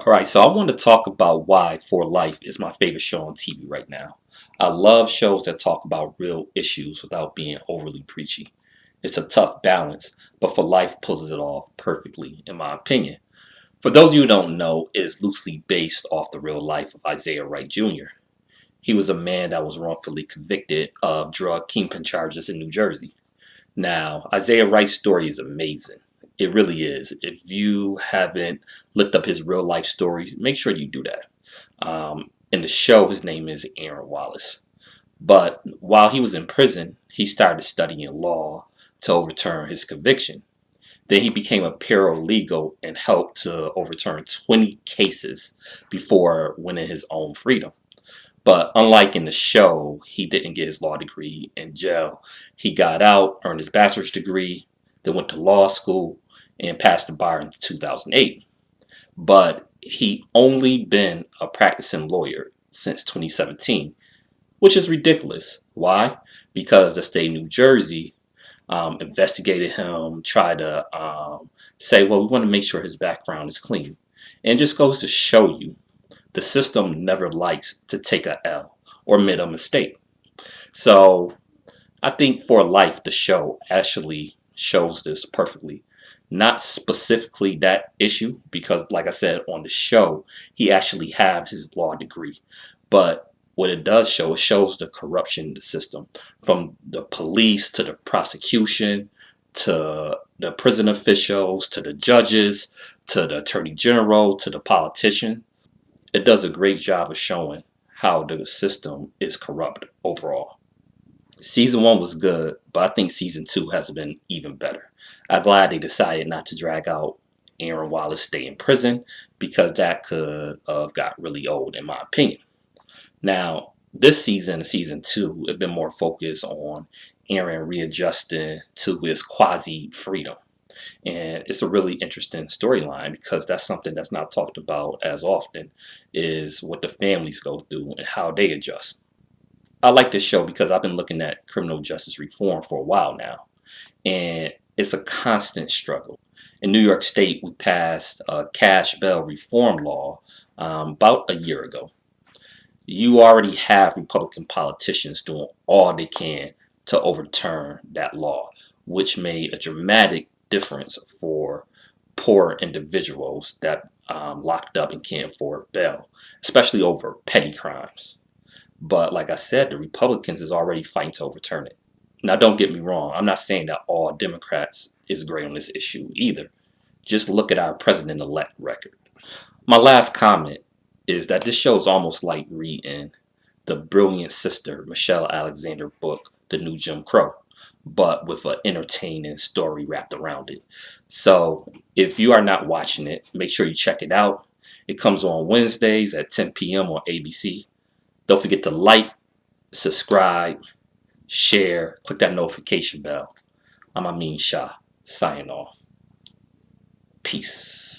Alright, so I want to talk about why For Life is my favorite show on TV right now. I love shows that talk about real issues without being overly preachy. It's a tough balance, but For Life pulls it off perfectly, in my opinion. For those of you who don't know, it is loosely based off the real life of Isaiah Wright Jr. He was a man that was wrongfully convicted of drug kingpin charges in New Jersey. Now, Isaiah Wright's story is amazing. It really is. If you haven't looked up his real life story, make sure you do that. In the show, his name is Aaron Wallace. But while he was in prison, he started studying law to overturn his conviction. Then he became a paralegal and helped to overturn 20 cases before winning his own freedom. But unlike in the show, he didn't get his law degree in jail. He got out, earned his bachelor's degree, then went to law school and passed the bar in 2008. But he only been a practicing lawyer since 2017, which is ridiculous. Why? Because the state of New Jersey investigated him, tried to say, well, we want to make sure his background is clean. And it just goes to show you the system never likes to take a L or admit a mistake. So I think For Life, the show, actually shows this perfectly. Not specifically that issue, because like I said on the show, he actually has his law degree. But what it does show, it shows the corruption in the system, from the police to the prosecution to the prison officials to the judges to the attorney general to the politician. It does a great job of showing how the system is corrupt overall. Season 1 was good, but I think season 2 has been even better. I'm glad they decided not to drag out Aaron Wallace stay in prison, because that could have got really old in my opinion. Now, this season, season 2, it's been more focused on Aaron readjusting to his quasi freedom. And it's a really interesting storyline, because that's something that's not talked about as often, is what the families go through and how they adjust. I like this show because I've been looking at criminal justice reform for a while now, and it's a constant struggle. In New York State, we passed a cash bail reform law about a year ago. You already have Republican politicians doing all they can to overturn that law, which made a dramatic difference for poor individuals that locked up and can't afford bail, especially over petty crimes. But like I said, the Republicans is already fighting to overturn it. Now, don't get me wrong. I'm not saying that all Democrats is great on this issue either. Just look at our president-elect record. My last comment is that this show is almost like reading the brilliant sister Michelle Alexander book, The New Jim Crow, but with an entertaining story wrapped around it. So if you are not watching it, make sure you check it out. It comes on Wednesdays at 10 p.m. on ABC. Don't forget to like, subscribe, share, click that notification bell. I'm Amin Shah, signing off. Peace.